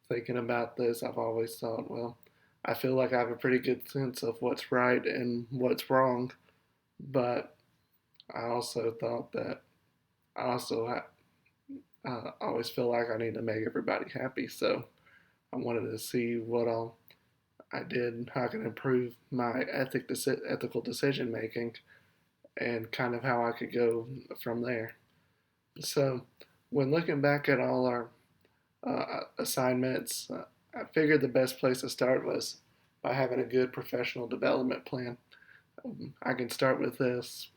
thinking about this, I've always thought, well, I feel like I have a pretty good sense of what's right and what's wrong, but I also thought that I also always feel like I need to make everybody happy. So I wanted to see what all I did, how I can improve my ethical decision making, and kind of how I could go from there. So when looking back at all our assignments, I figured the best place to start was by having a good professional development plan. I can start with this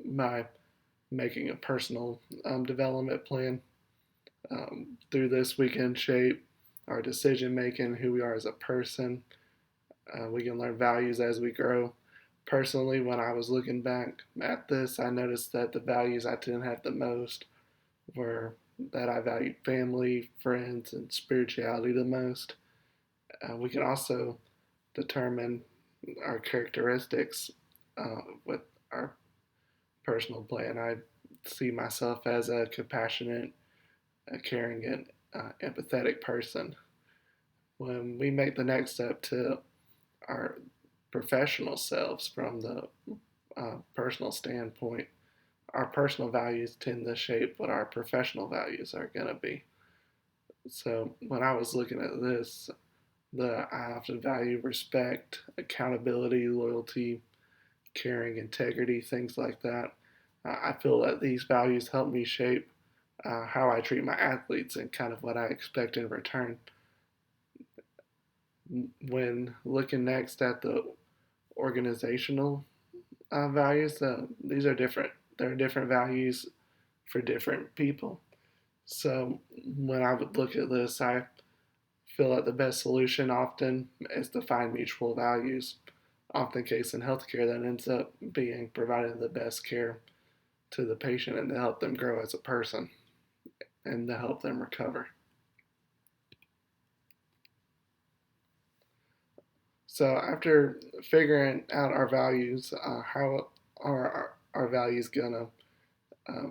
by making a personal development plan. Through this, we can shape our decision making, who we are as a person. We can learn values as we grow. Personally, when I was looking back at this, I noticed that the values I didn't have the most were that I valued family, friends, and spirituality the most. We can also determine our characteristics with our personal plan. I see myself as a compassionate, caring, and empathetic person. When we make the next step to our professional selves from the personal standpoint, our personal values tend to shape what our professional values are going to be. So when I was looking at this, I often value respect, accountability, loyalty, caring, integrity, things like that. I feel that these values help me shape how I treat my athletes and kind of what I expect in return. When looking next at the organizational values, these are different. There are different values for different people. So when I would look at this, I feel that the best solution often is to find mutual values. Often, the case in healthcare, that ends up being providing the best care to the patient and to help them grow as a person and to help them recover. So after figuring out our values, how are our values gonna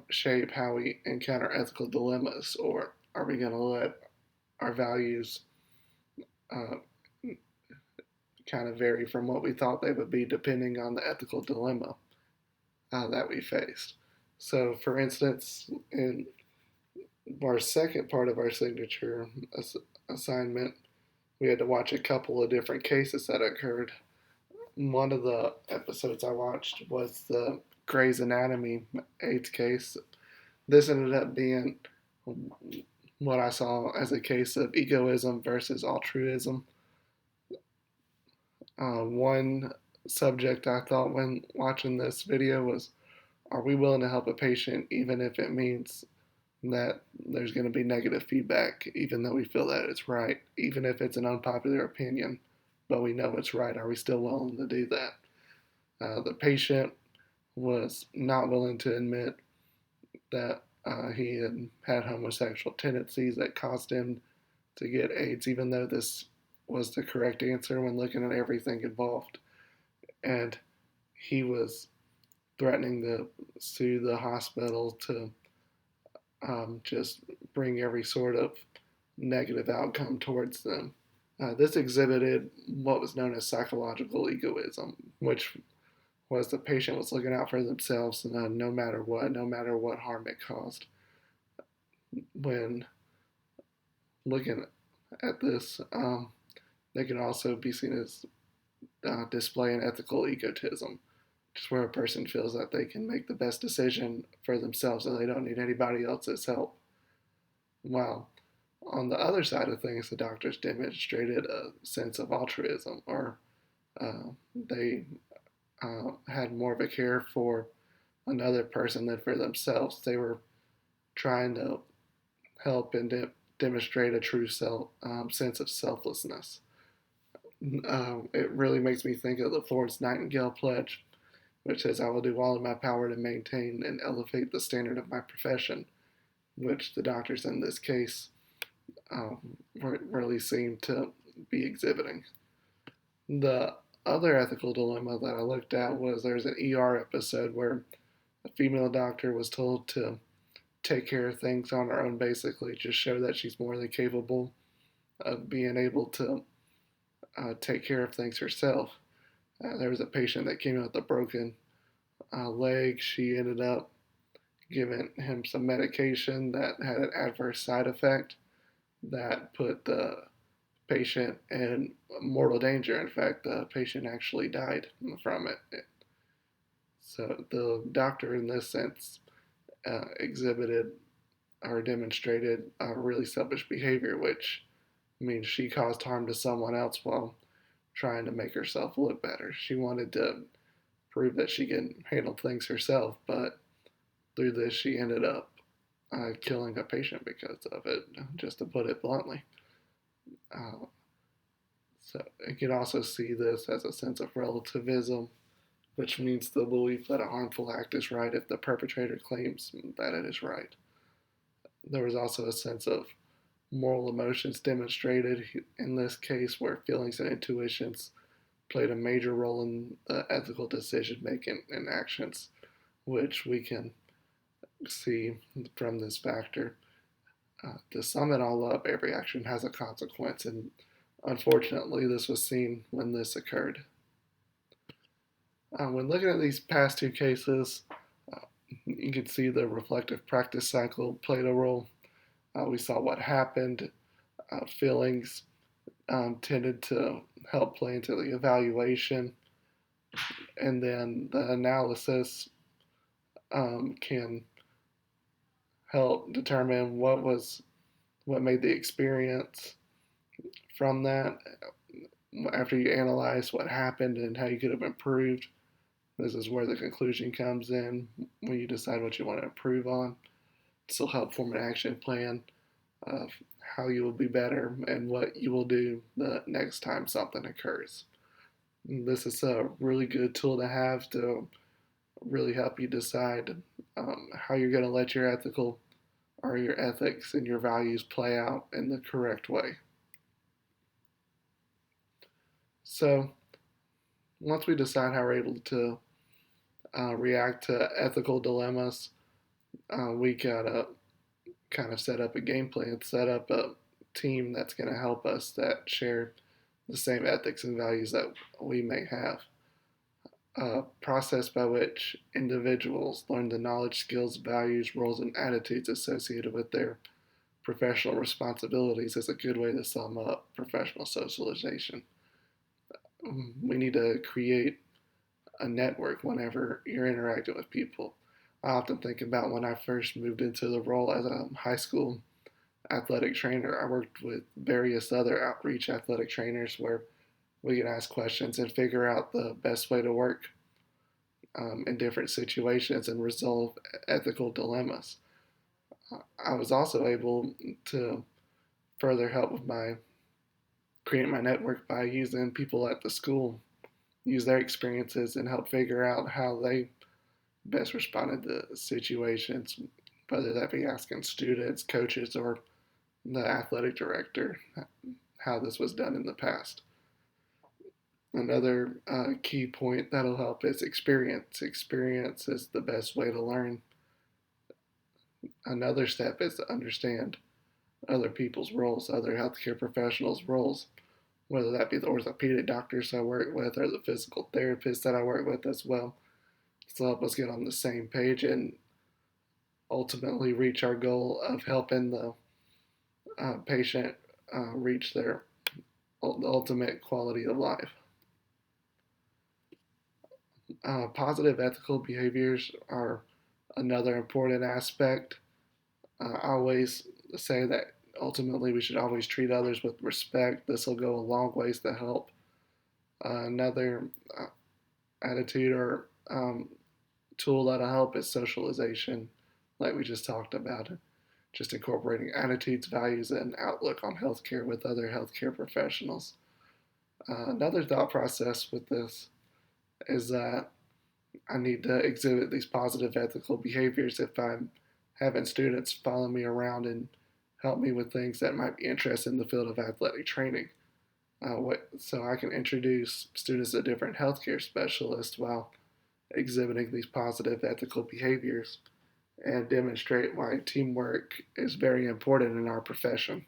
shape how we encounter ethical dilemmas, or are we gonna let our values uh, kind of vary from what we thought they would be depending on the ethical dilemma that we faced? So, for instance, in our second part of our signature assignment, we had to watch a couple of different cases that occurred. One of the episodes I watched was the Grey's Anatomy AIDS case. This ended up being what I saw as a case of egoism versus altruism. One subject I thought when watching this video was, are we willing to help a patient even if it means that there's going to be negative feedback, even though we feel that it's right, even if it's an unpopular opinion, but we know it's right? Are we still willing to do that? The patient was not willing to admit that he had homosexual tendencies that caused him to get AIDS, even though this was the correct answer when looking at everything involved. And he was threatening to sue the hospital to just bring every sort of negative outcome towards them. This exhibited what was known as psychological egoism, which was the patient was looking out for themselves no matter what, no matter what harm it caused. When looking at this, they can also be seen as displaying ethical egotism, just where a person feels that they can make the best decision for themselves and they don't need anybody else's help. While on the other side of things, the doctors demonstrated a sense of altruism, or they had more of a care for another person than for themselves. They were trying to help and demonstrate a true sense of selflessness. It really makes me think of the Florence Nightingale Pledge, which says, I will do all in my power to maintain and elevate the standard of my profession, which the doctors in this case really seem to be exhibiting. The other ethical dilemma that I looked at was there's an ER episode where a female doctor was told to take care of things on her own, basically, just show that she's more than capable of being able to take care of things herself. There was a patient that came in with a broken leg. She ended up giving him some medication that had an adverse side effect that put the patient in mortal danger. In fact, the patient actually died from it. So the doctor, in this sense, exhibited or demonstrated really selfish behavior, which means she caused harm to someone else while trying to make herself look better. She wanted to prove that she can handle things herself, but through this, she ended up killing a patient because of it, just to put it bluntly. Uh, so you can also see this as a sense of relativism, which means the belief that a harmful act is right if the perpetrator claims that it is right. There was also a sense of moral emotions demonstrated in this case, where feelings and intuitions played a major role in ethical decision making and actions, which we can see from this factor. To sum it all up, every action has a consequence, and unfortunately, this was seen when this occurred. When looking at these past two cases, uh, you can see the reflective practice cycle played a role. We saw what happened. Feelings tended to help play into the evaluation, and then the analysis can help determine what made the experience from that. After you analyze what happened and how you could have improved, this is where the conclusion comes in when you decide what you want to improve on. This will help form an action plan of how you will be better and what you will do the next time something occurs. This is a really good tool to have to really help you decide how you're going to let your ethical or your ethics and your values play out in the correct way. So, once we decide how we're able to react to ethical dilemmas, we gotta kind of set up a game plan, set up a team that's going to help us that share the same ethics and values that we may have. A process by which individuals learn the knowledge, skills, values, roles, and attitudes associated with their professional responsibilities is a good way to sum up professional socialization. We need to create a network whenever you're interacting with people. I often think about when I first moved into the role as a high school athletic trainer. I worked with various other outreach athletic trainers where we could ask questions and figure out the best way to work in different situations and resolve ethical dilemmas. I was also able to further help with my create my network by using people at the school, use their experiences and help figure out how they best responded to situations, whether that be asking students, coaches, or the athletic director how this was done in the past. Another key point that'll help is experience. Experience is the best way to learn. Another step is to understand other people's roles, other healthcare professionals' roles, whether that be the orthopedic doctors I work with or the physical therapists that I work with as well. To help us get on the same page and ultimately reach our goal of helping the patient reach their ultimate quality of life. Positive ethical behaviors are another important aspect. I always say that ultimately we should always treat others with respect. This will go a long ways to help. Another attitude or tool that'll help is socialization, like we just talked about. Just incorporating attitudes, values, and outlook on healthcare with other healthcare professionals. Another thought process with this is that I need to exhibit these positive ethical behaviors if I'm having students follow me around and help me with things that might be interested in the field of athletic training. So I can introduce students to different healthcare specialists while exhibiting these positive ethical behaviors and demonstrate why teamwork is very important in our profession.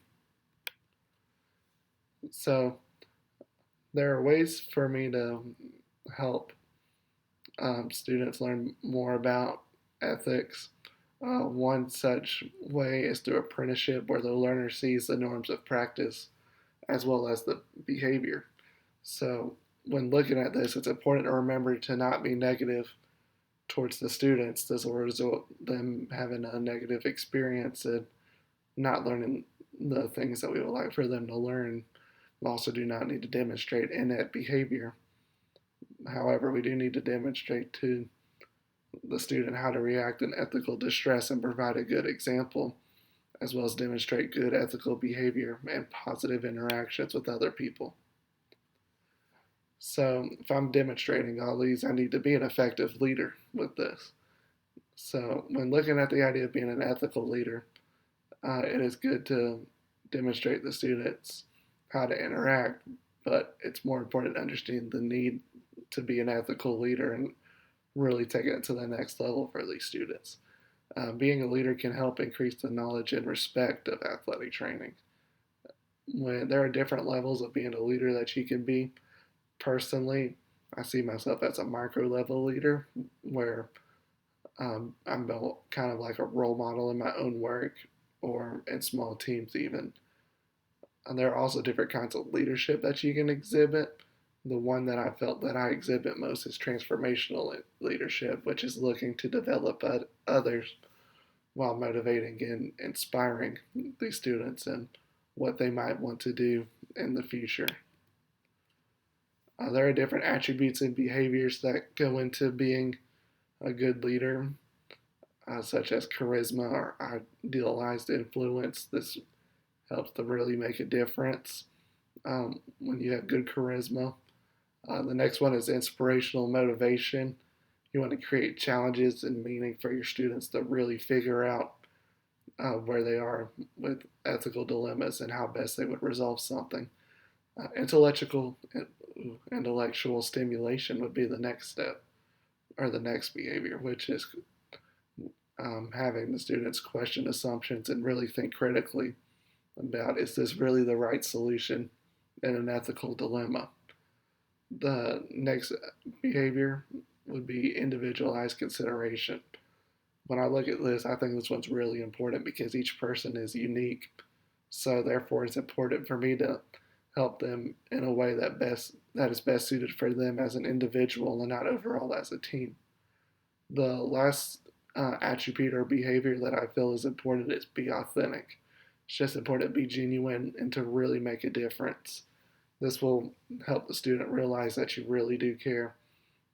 So there are ways for me to help students learn more about ethics. One such way is through apprenticeship, where the learner sees the norms of practice as well as the behavior. So, when looking at this, it's important to remember to not be negative towards the students. This will result in them having a negative experience and not learning the things that we would like for them to learn. We also do not need to demonstrate inept behavior. However, we do need to demonstrate to the student how to react in ethical distress and provide a good example, as well as demonstrate good ethical behavior and positive interactions with other people. So, if I'm demonstrating all these, I need to be an effective leader with this. So, when looking at the idea of being an ethical leader, it is good to demonstrate the students how to interact, but it's more important to understand the need to be an ethical leader and really take it to the next level for these students. Being a leader can help increase the knowledge and respect of athletic training. When there are different levels of being a leader that you can be, personally, I see myself as a micro level leader where I'm kind of like a role model in my own work or in small teams, even. And there are also different kinds of leadership that you can exhibit. The one that I felt that I exhibit most is transformational leadership, which is looking to develop others while motivating and inspiring these students and what they might want to do in the future. There are different attributes and behaviors that go into being a good leader, such as charisma or idealized influence. This helps to really make a difference when you have good charisma. The next one is inspirational motivation. You want to create challenges and meaning for your students to really figure out where they are with ethical dilemmas and how best they would resolve something. Intellectual stimulation would be the next step or the next behavior, which is having the students question assumptions and really think critically about, is this really the right solution in an ethical dilemma? The next behavior would be individualized consideration. When I look at this, I think this one's really important because each person is unique. So therefore, it's important for me to help them in a way that is best suited for them as an individual and not overall as a team. The last attribute or behavior that I feel is important is be authentic. It's just important to be genuine and to really make a difference. This will help the student realize that you really do care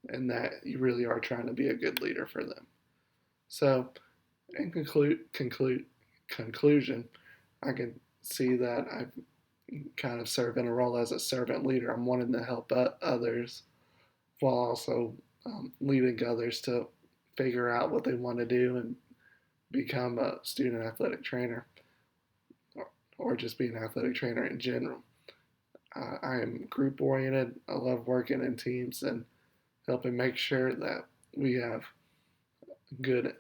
and that you really are trying to be a good leader for them. So, in conclusion, I can see that I've kind of served in a role as a servant leader. I'm wanting to help others while also leading others to figure out what they want to do and become a student athletic trainer or just be an athletic trainer in general. I am group oriented. I love working in teams and helping make sure that we have good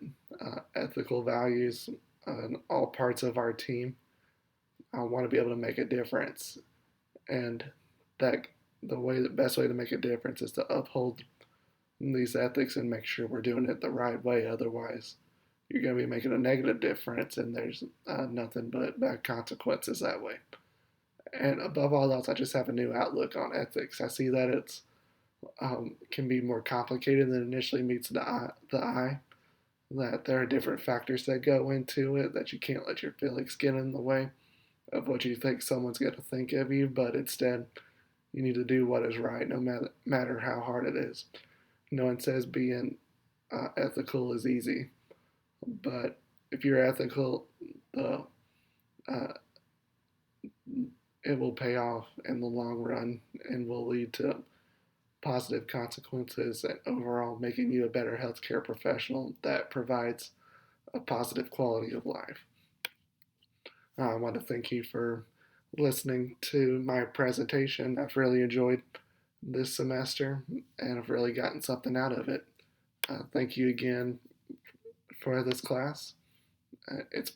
ethical values in all parts of our team. I want to be able to make a difference, and that the best way to make a difference is to uphold these ethics and make sure we're doing it the right way. Otherwise, you're going to be making a negative difference, and there's nothing but bad consequences that way. And above all else, I just have a new outlook on ethics. I see that it's can be more complicated than initially meets the eye. That there are different factors that go into it. That you can't let your feelings get in the way of what you think someone's going to think of you. But instead, you need to do what is right, no matter how hard it is. No one says being ethical is easy, but if you're ethical, the it will pay off in the long run and will lead to positive consequences and overall making you a better healthcare professional that provides a positive quality of life. I want to thank you for listening to my presentation. I've really enjoyed this semester and I've really gotten something out of it. Thank you again for this class. It's been